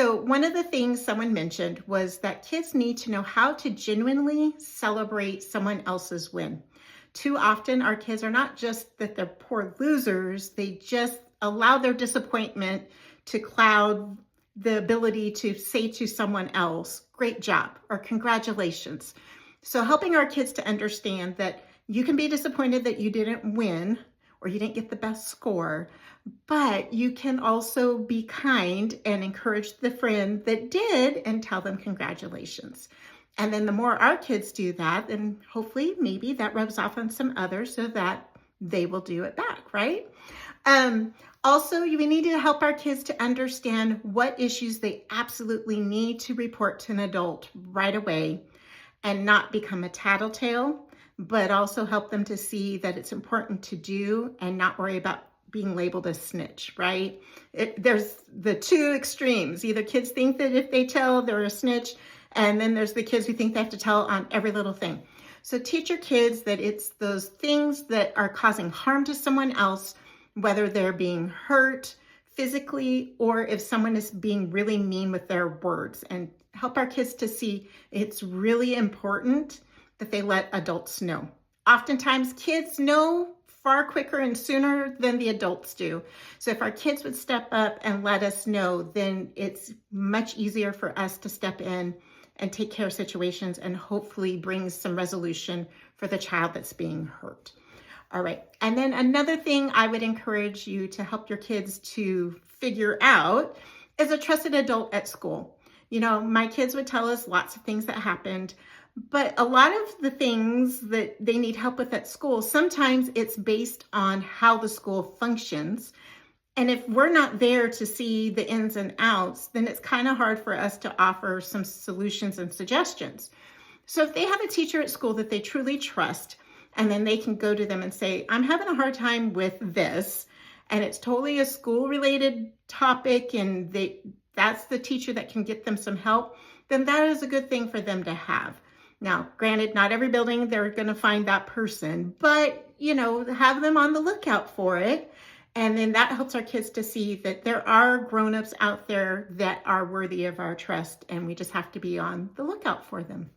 So one of the things someone mentioned was that kids need to know how to genuinely celebrate someone else's win. Too often, our kids are not just that they're poor losers, they just allow their disappointment to cloud the ability to say to someone else, great job, or congratulations. So helping our kids to understand that you can be disappointed that you didn't win or you didn't get the best score, but you can also be kind and encourage the friend that did and tell them congratulations. And then the more our kids do that, then hopefully maybe that rubs off on some others so that they will do it back, right? Also, we need to help our kids to understand what issues they absolutely need to report to an adult right away and not become a tattletale, but also help them to see that it's important to do and not worry about being labeled a snitch, right? There's the two extremes. Either kids think that if they tell, they're a snitch, and then there's the kids who think they have to tell on every little thing. So teach your kids that it's those things that are causing harm to someone else, whether they're being hurt physically or if someone is being really mean with their words, and help our kids to see it's really important that they let adults know. Oftentimes kids know far quicker and sooner than the adults do. So if our kids would step up and let us know, then it's much easier for us to step in and take care of situations and hopefully bring some resolution for the child that's being hurt. All right. And then another thing I would encourage you to help your kids to figure out is a trusted adult at school. You know, my kids would tell us lots of things that happened, but a lot of the things that they need help with at school, sometimes it's based on how the school functions. And if we're not there to see the ins and outs, then it's kind of hard for us to offer some solutions and suggestions. So if they have a teacher at school that they truly trust, and then they can go to them and say, I'm having a hard time with this, and it's totally a school-related topic, and that's the teacher that can get them some help, then that is a good thing for them to have. Now, granted, not every building they're going to find that person, but, you know, have them on the lookout for it. And then that helps our kids to see that there are grown-ups out there that are worthy of our trust, and we just have to be on the lookout for them.